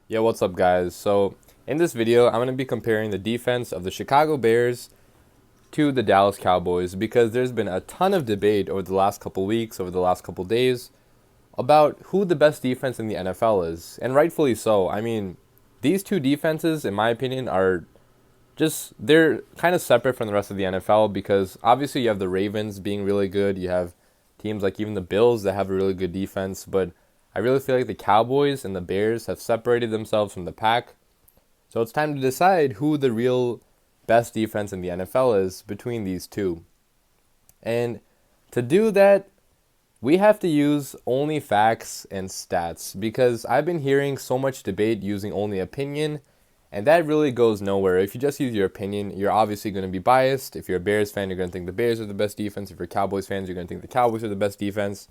Yo, what's up, guys? So, in this video, I'm going to be comparing the defense of the Chicago Bears to the Dallas Cowboys because there's been a ton of debate over the last couple weeks, over the last couple days, about who the best defense in the NFL is. And rightfully so. I mean, these two defenses, in my opinion, they're kind of separate from the rest of the NFL because obviously you have the Ravens being really good. You have teams like even the Bills that have a really good defense, but I really feel like the Cowboys and the Bears have separated themselves from the pack. So it's time to decide who the real best defense in the NFL is between these two. And to do that, we have to use only facts and stats because I've been hearing so much debate using only opinion, and that really goes nowhere. If you just use your opinion, you're obviously going to be biased. If you're a Bears fan, you're going to think the Bears are the best defense. If you're Cowboys fans, you're going to think the Cowboys are the best defense.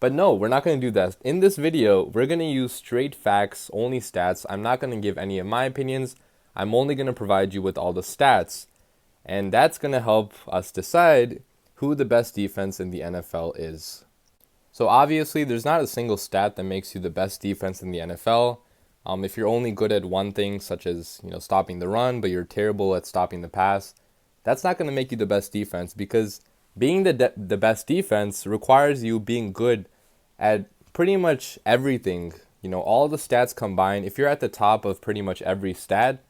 But no, we're not going to do that. In this video, we're going to use straight facts, only stats. I'm not going to give any of my opinions. I'm only going to provide you with all the stats. And that's going to help us decide who the best defense in the NFL is. So obviously, there's not a single stat that makes you the best defense in the NFL. If you're only good at one thing, such as stopping the run, but you're terrible at stopping the pass, that's not going to make you the best defense because being the best defense requires you being good at pretty much everything. All the stats combined, if you're at the top of pretty much every stat,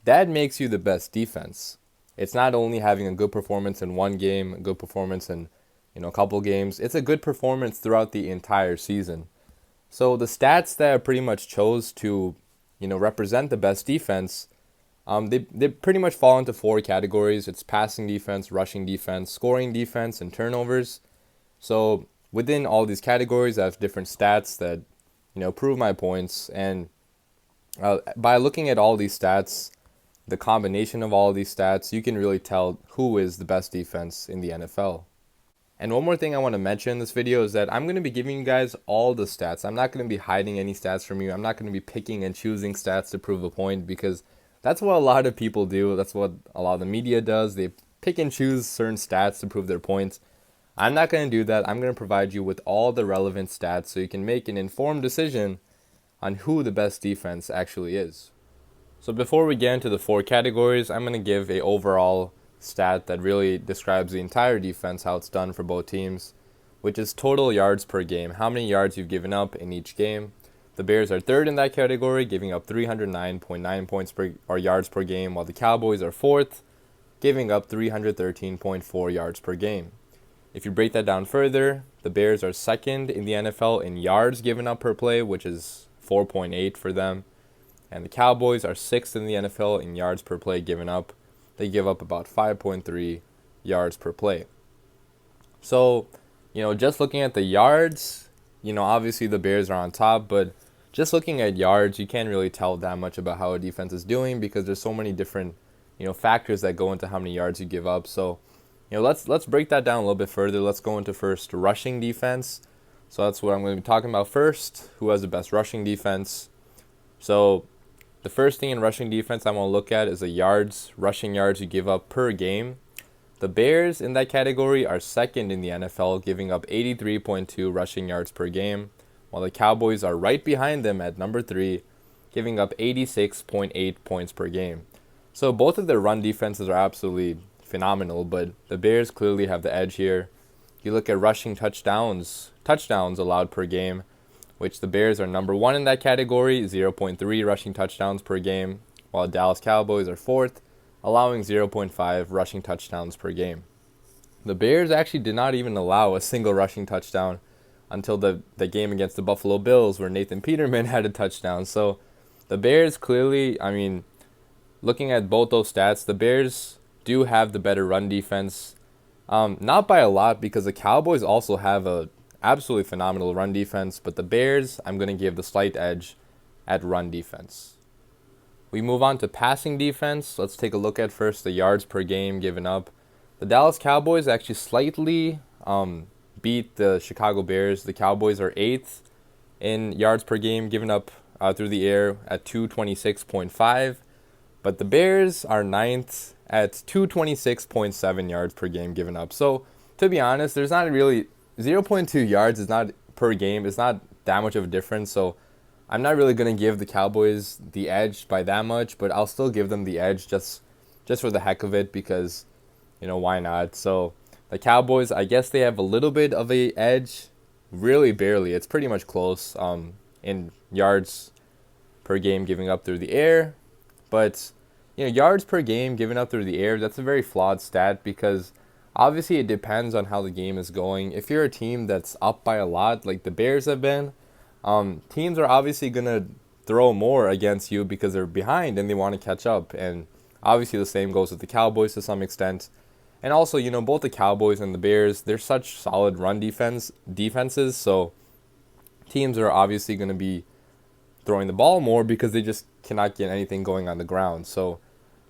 that makes you the best defense. It's not only having a good performance in one game, a good performance in a couple games. It's a good performance throughout the entire season. So the stats that I pretty much chose to represent the best defense, they pretty much fall into four categories. It's passing defense, rushing defense, scoring defense, and turnovers. So within all these categories, I have different stats that prove my points. And by looking at all these stats, the combination of all these stats, you can really tell who is the best defense in the NFL. And one more thing I want to mention in this video is that I'm going to be giving you guys all the stats. I'm not going to be hiding any stats from you. I'm not going to be picking and choosing stats to prove a point because that's what a lot of people do. That's what a lot of the media does. They pick and choose certain stats to prove their points. I'm not going to do that. I'm going to provide you with all the relevant stats so you can make an informed decision on who the best defense actually is. So before we get into the four categories, I'm going to give an overall stat that really describes the entire defense, how it's done for both teams, which is total yards per game, how many yards you've given up in each game. The Bears are third in that category, giving up 309.9 points or yards per game, while the Cowboys are fourth, giving up 313.4 yards per game. If you break that down further, the Bears are second in the NFL in yards given up per play, which is 4.8 for them, and the Cowboys are sixth in the NFL in yards per play given up. They give up about 5.3 yards per play. So, just looking at the yards, obviously the Bears are on top, but just looking at yards, you can't really tell that much about how a defense is doing because there's so many different, factors that go into how many yards you give up. So, let's break that down a little bit further. Let's go into first rushing defense. So that's what I'm going to be talking about first. Who has the best rushing defense? So the first thing in rushing defense I want to look at is the rushing yards you give up per game. The Bears in that category are second in the NFL, giving up 83.2 rushing yards per game, while the Cowboys are right behind them at number 3, giving up 86.8 points per game. So both of their run defenses are absolutely phenomenal, but the Bears clearly have the edge here. You look at rushing touchdowns allowed per game, which the Bears are number 1 in that category, 0.3 rushing touchdowns per game, while the Dallas Cowboys are 4th, allowing 0.5 rushing touchdowns per game. The Bears actually did not even allow a single rushing touchdown until the game against the Buffalo Bills where Nathan Peterman had a touchdown. So the Bears clearly, looking at both those stats, the Bears do have the better run defense. Not by a lot because the Cowboys also have a absolutely phenomenal run defense, but the Bears, I'm going to give the slight edge at run defense. We move on to passing defense. Let's take a look at first the yards per game given up. The Dallas Cowboys actually slightly beat the Chicago Bears. The Cowboys are 8th in yards per game given up through the air at 226.5, but the Bears are 9th at 226.7 yards per game given up. So to be honest, there's not really 0.2 yards is not per game. It's not that much of a difference. So I'm not really going to give the Cowboys the edge by that much, but I'll still give them the edge just for the heck of it because, why not? So the Cowboys, I guess they have a little bit of a edge, really barely. It's pretty much close in yards per game giving up through the air. But, yards per game given up through the air, that's a very flawed stat because obviously it depends on how the game is going. If you're a team that's up by a lot, like the Bears have been, teams are obviously going to throw more against you because they're behind and they want to catch up. And obviously the same goes with the Cowboys to some extent. And also, both the Cowboys and the Bears, they're such solid run defenses, so teams are obviously going to be throwing the ball more because they just cannot get anything going on the ground. So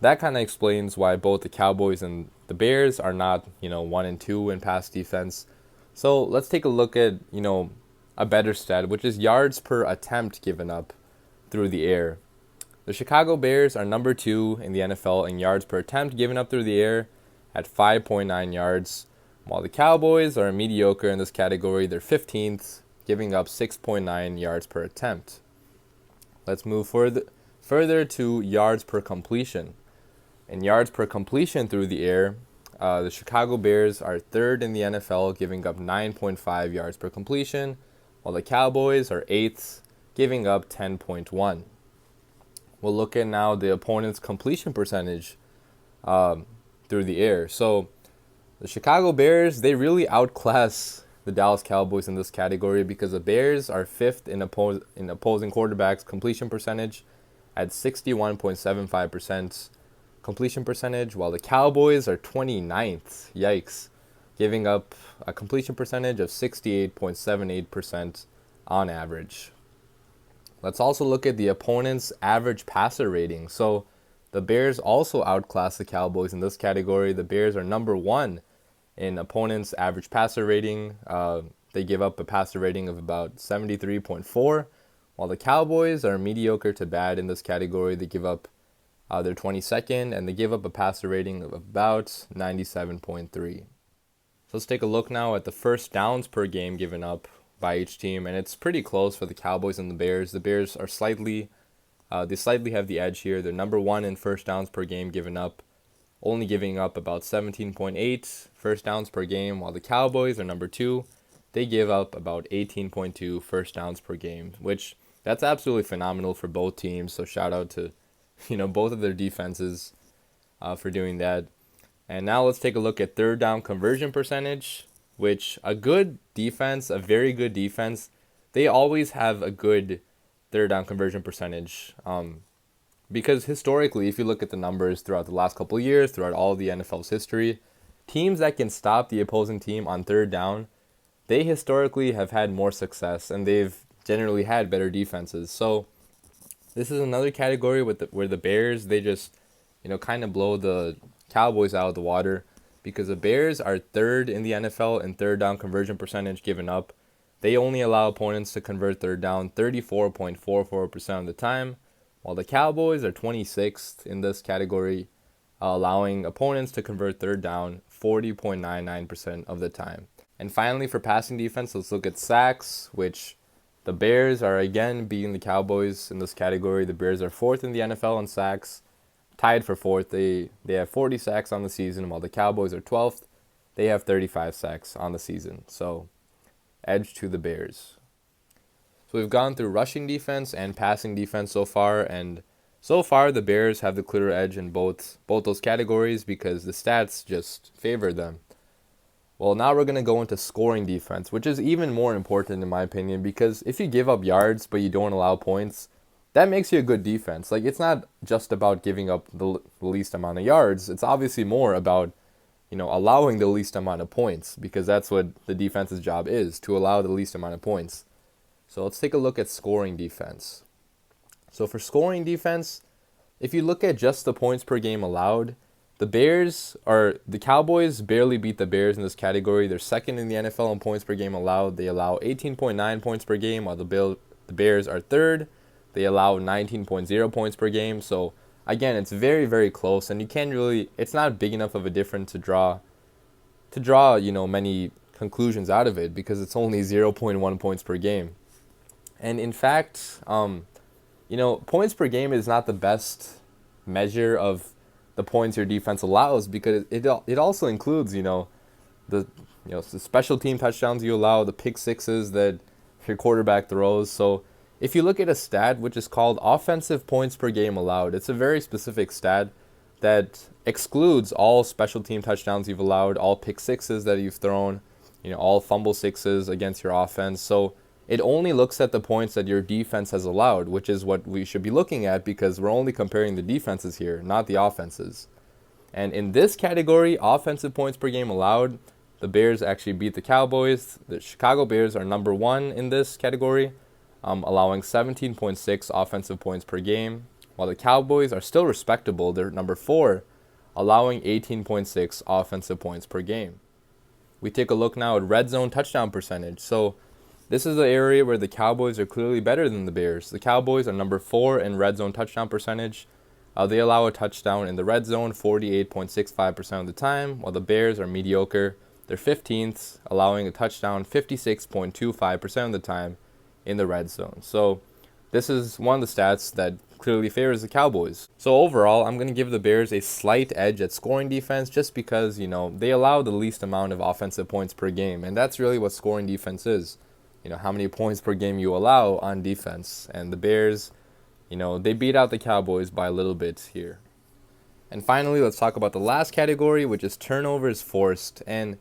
that kind of explains why both the Cowboys and the Bears are not, 1 and 2 in pass defense. So let's take a look at, a better stat, which is yards per attempt given up through the air. The Chicago Bears are number 2 in the NFL in yards per attempt given up through the air at 5.9 yards, while the Cowboys are mediocre in this category. They're 15th, giving up 6.9 yards per attempt. Let's move further to yards per completion. In yards per completion through the air, the Chicago Bears are 3rd in the NFL, giving up 9.5 yards per completion, while the Cowboys are 8th, giving up 10.1. We'll look at now the opponent's completion percentage through the air. So the Chicago Bears, they really outclass the Dallas Cowboys in this category because the Bears are 5th in opposing quarterbacks' completion percentage at 61.75% completion percentage, while the Cowboys are 29th, yikes, giving up a completion percentage of 68.78% on average. Let's also look at the opponent's average passer rating. So the Bears also outclass the Cowboys in this category. The Bears are number 1 in opponent's average passer rating. They give up a passer rating of about 73.4, while the Cowboys are mediocre to bad in this category. They give up they're 22nd, and they give up a passer rating of about 97.3. So let's take a look now at the first downs per game given up by each team, and it's pretty close for the Cowboys and the Bears. The Bears are slightly have the edge here. They're number 1 in first downs per game given up, only giving up about 17.8 first downs per game, while the Cowboys are number 2. They give up about 18.2 first downs per game, which that's absolutely phenomenal for both teams. So shout out to, both of their defenses for doing that. And now let's take a look at third down conversion percentage, which a good defense, a very good defense, they always have a good third down conversion percentage. Because historically, if you look at the numbers throughout the last couple of years, throughout all of the NFL's history, teams that can stop the opposing team on third down, they historically have had more success, and they've generally had better defenses. So this is another category where the Bears, they just, kind of blow the Cowboys out of the water because the Bears are 3rd in the NFL in third down conversion percentage given up. They only allow opponents to convert third down 34.44% of the time, while the Cowboys are 26th in this category, allowing opponents to convert third down 40.99% of the time. And finally, for passing defense, let's look at sacks, which the Bears are again beating the Cowboys in this category. The Bears are 4th in the NFL in sacks, tied for 4th. They have 40 sacks on the season, while the Cowboys are 12th. They have 35 sacks on the season. So, edge to the Bears. So we've gone through rushing defense and passing defense so far, and so far the Bears have the clear edge in both those categories because the stats just favor them. Well, now we're going to go into scoring defense, which is even more important in my opinion because if you give up yards but you don't allow points, that makes you a good defense. Like, it's not just about giving up the least amount of yards. It's obviously more about, allowing the least amount of points because that's what the defense's job is, to allow the least amount of points. So let's take a look at scoring defense. So for scoring defense, if you look at just the points per game allowed, the Cowboys barely beat the Bears in this category. They're 2nd in the NFL in points per game allowed. They allow 18.9 points per game, while the Bears are 3rd. They allow 19.0 points per game. So again, it's very, very close, and it's not big enough of a difference to draw many conclusions out of it because it's only 0.1 points per game. And in fact, points per game is not the best measure of the points your defense allows, because it also includes, the the special team touchdowns you allow, the pick sixes that your quarterback throws. So if you look at a stat which is called offensive points per game allowed, it's a very specific stat that excludes all special team touchdowns you've allowed, all pick sixes that you've thrown, all fumble sixes against your offense. So it only looks at the points that your defense has allowed, which is what we should be looking at, because we're only comparing the defenses here, not the offenses. And in this category, offensive points per game allowed, the Bears actually beat the Cowboys. The Chicago Bears are number 1 in this category, allowing 17.6 offensive points per game, while the Cowboys are still respectable. They're number 4, allowing 18.6 offensive points per game. We take a look now at red zone touchdown percentage. So this is the area where the Cowboys are clearly better than the Bears. The Cowboys are number 4 in red zone touchdown percentage. They allow a touchdown in the red zone 48.65% of the time, while the Bears are mediocre. They're 15th, allowing a touchdown 56.25% of the time in the red zone. So this is one of the stats that clearly favors the Cowboys. So overall, I'm going to give the Bears a slight edge at scoring defense, just because, they allow the least amount of offensive points per game. And that's really what scoring defense is. How many points per game you allow on defense. And the Bears, they beat out the Cowboys by a little bit here. And finally, let's talk about the last category, which is turnovers forced. And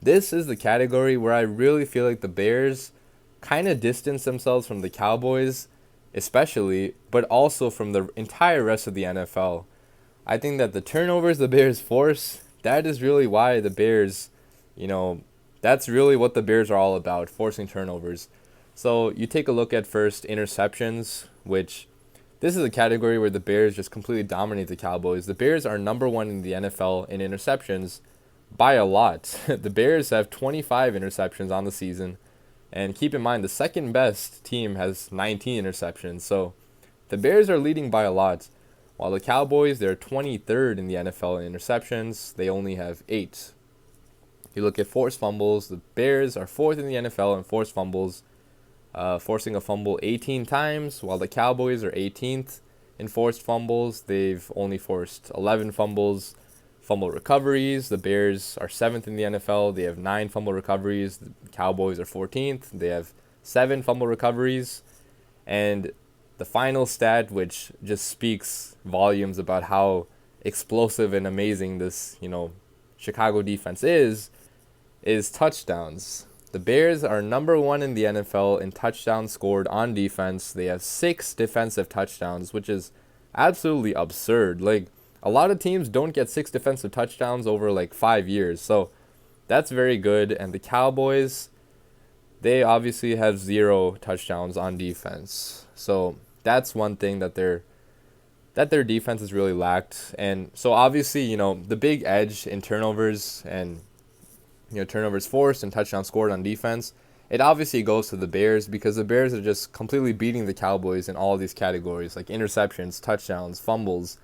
this is the category where I really feel like the Bears kind of distance themselves from the Cowboys, especially, but also from the entire rest of the NFL. I think that the turnovers the Bears force, that is really why the Bears, that's really what the Bears are all about, forcing turnovers. So you take a look at first interceptions, which this is a category where the Bears just completely dominate the Cowboys. The Bears are number 1 in the NFL in interceptions by a lot. The Bears have 25 interceptions on the season. And keep in mind, the second best team has 19 interceptions. So the Bears are leading by a lot. While the Cowboys, they're 23rd in the NFL in interceptions. They only have 8. You look at forced fumbles, the Bears are 4th in the NFL in forced fumbles, forcing a fumble 18 times, while the Cowboys are 18th in forced fumbles. They've only forced 11 fumbles. Fumble recoveries, the Bears are 7th in the NFL. They have 9 fumble recoveries. The Cowboys are 14th. They have 7 fumble recoveries. And the final stat, which just speaks volumes about how explosive and amazing this, Chicago defense is touchdowns. The Bears are number 1 in the NFL in touchdowns scored on defense. They have 6 defensive touchdowns, which is absolutely absurd. A lot of teams don't get 6 defensive touchdowns over 5 years. So that's very good. And the Cowboys, they obviously have 0 touchdowns on defense. So that's one thing that their defense has really lacked. And so obviously, the big edge in turnovers and turnovers forced and touchdowns scored on defense, it obviously goes to the Bears, because the Bears are just completely beating the Cowboys in all these categories, like interceptions, touchdowns, fumbles.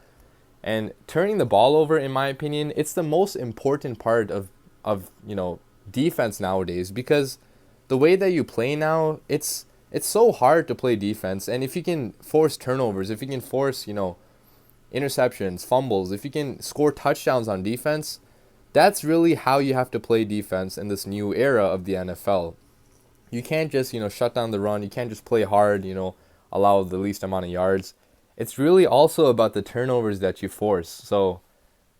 And turning the ball over, in my opinion, it's the most important part of defense nowadays, because the way that you play now, it's so hard to play defense. And if you can force turnovers, if you can force, interceptions, fumbles, if you can score touchdowns on defense, that's really how you have to play defense in this new era of the NFL. You can't just, shut down the run. You can't just play hard, allow the least amount of yards. It's really also about the turnovers that you force. So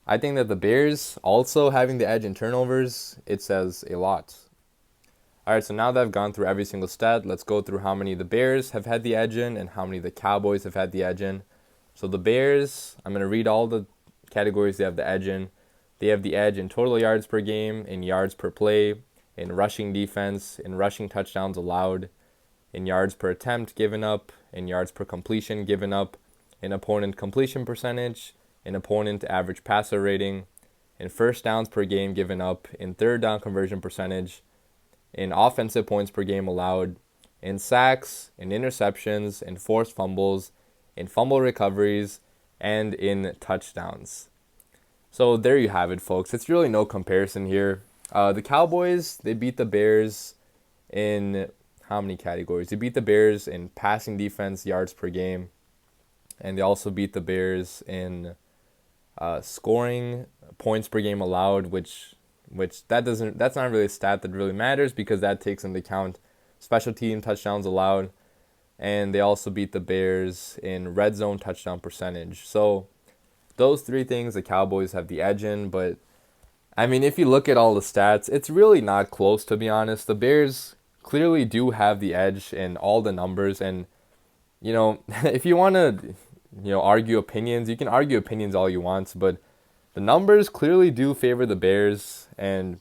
I think that the Bears also having the edge in turnovers, it says a lot. All right, so now that I've gone through every single stat, let's go through how many the Bears have had the edge in and how many the Cowboys have had the edge in. So the Bears, I'm going to read all the categories they have the edge in. They have the edge in total yards per game, in yards per play, in rushing defense, in rushing touchdowns allowed, in yards per attempt given up, in yards per completion given up, in opponent completion percentage, in opponent average passer rating, in first downs per game given up, in third down conversion percentage, in offensive points per game allowed, in sacks, in interceptions, in forced fumbles, in fumble recoveries, and in touchdowns. So there you have it, folks. It's really no comparison here. The Cowboys, they beat the Bears in how many categories? They beat the Bears in passing defense, yards per game, and they also beat the Bears in scoring points per game allowed, which that's not really a stat that really matters because that takes into account special team touchdowns allowed, and they also beat the Bears in red zone touchdown percentage. So those three things the Cowboys have the edge in, but I mean, if you look at all the stats, it's really not close, to be honest. The Bears clearly do have the edge in all the numbers, and if you want to argue opinions, you can argue opinions all you want, but the numbers clearly do favor the Bears, and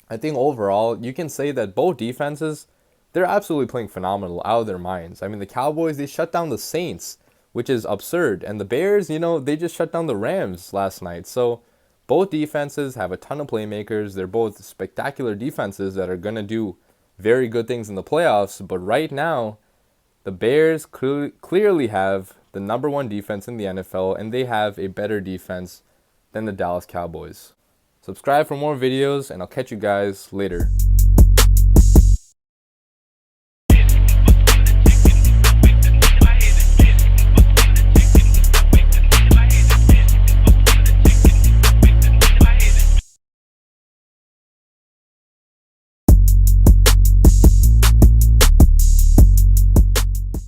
I think overall you can say that both defenses, they're absolutely playing phenomenal, out of their minds. I mean, the Cowboys, they shut down the Saints, which is absurd, and the Bears, they just shut down the Rams last night. So both defenses have a ton of playmakers. They're both spectacular defenses that are going to do very good things in the playoffs, but right now the Bears clearly have the number one defense in the NFL, and they have a better defense than the Dallas Cowboys. Subscribe for more videos, and I'll catch you guys later.